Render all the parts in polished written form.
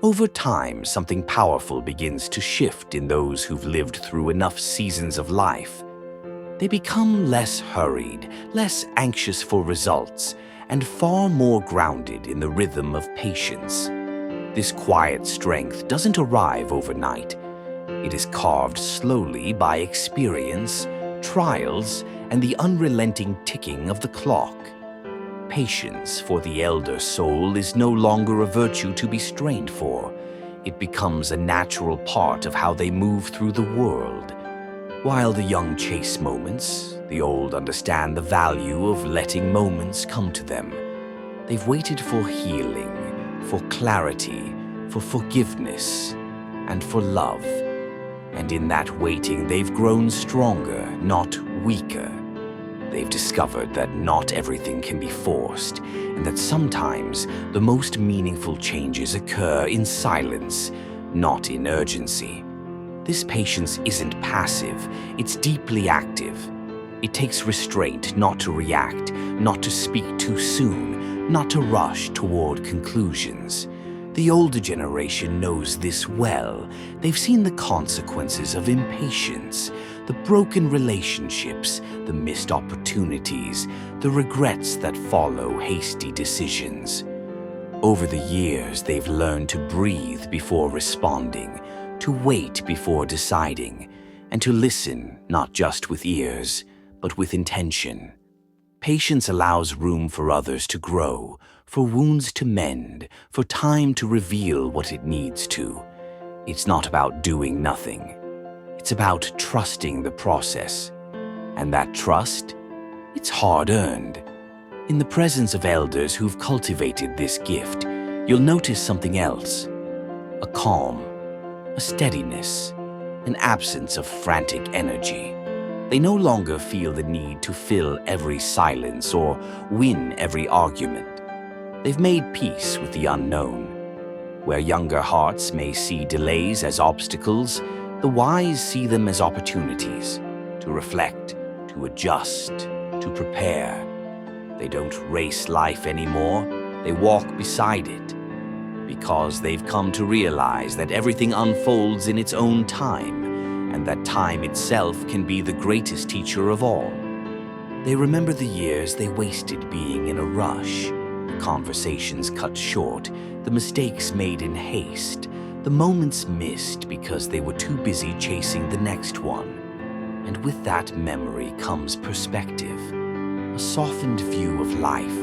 Over time, something powerful begins to shift in those who've lived through enough seasons of life. They become less hurried, less anxious for results, and far more grounded in the rhythm of patience. This quiet strength doesn't arrive overnight. It is carved slowly by experience, trials, and the unrelenting ticking of the clock. Patience for the elder soul is no longer a virtue to be strained for. It becomes a natural part of how they move through the world. While the young chase moments, the old understand the value of letting moments come to them. They've waited for healing, for clarity, for forgiveness, and for love. And in that waiting, they've grown stronger, not weaker. They've discovered that not everything can be forced, and that sometimes the most meaningful changes occur in silence, not in urgency. This patience isn't passive, it's deeply active. It takes restraint not to react, not to speak too soon, not to rush toward conclusions. The older generation knows this well. They've seen the consequences of impatience, the broken relationships, the missed opportunities, the regrets that follow hasty decisions. Over the years, they've learned to breathe before responding, to wait before deciding, and to listen not just with ears, but with intention. Patience allows room for others to grow, for wounds to mend, for time to reveal what it needs to. It's not about doing nothing. It's about trusting the process. And that trust, it's hard-earned. In the presence of elders who've cultivated this gift, you'll notice something else. A calm, a steadiness, an absence of frantic energy. They no longer feel the need to fill every silence or win every argument. They've made peace with the unknown. Where younger hearts may see delays as obstacles, the wise see them as opportunities to reflect, to adjust, to prepare. They don't race life anymore, they walk beside it, because they've come to realize that everything unfolds in its own time, and that time itself can be the greatest teacher of all. They remember the years they wasted being in a rush, the conversations cut short, the mistakes made in haste, the moments missed because they were too busy chasing the next one. And with that memory comes perspective, a softened view of life,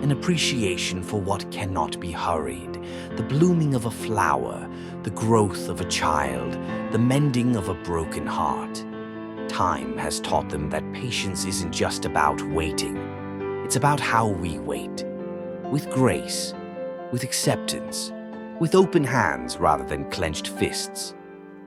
an appreciation for what cannot be hurried, the blooming of a flower, the growth of a child, the mending of a broken heart. Time has taught them that patience isn't just about waiting. It's about how we wait, with grace, with acceptance, with open hands rather than clenched fists.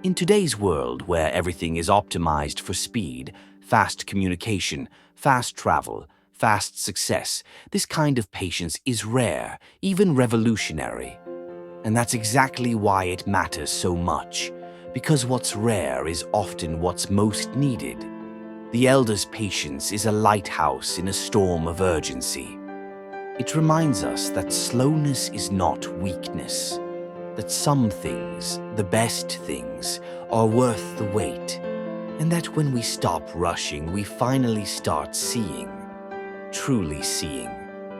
In today's world where everything is optimized for speed, fast communication, fast travel, fast success, this kind of patience is rare, even revolutionary. And that's exactly why it matters so much, because what's rare is often what's most needed. The elder's patience is a lighthouse in a storm of urgency. It reminds us that slowness is not weakness, that some things, the best things, are worth the wait, and that when we stop rushing, we finally start seeing, truly seeing.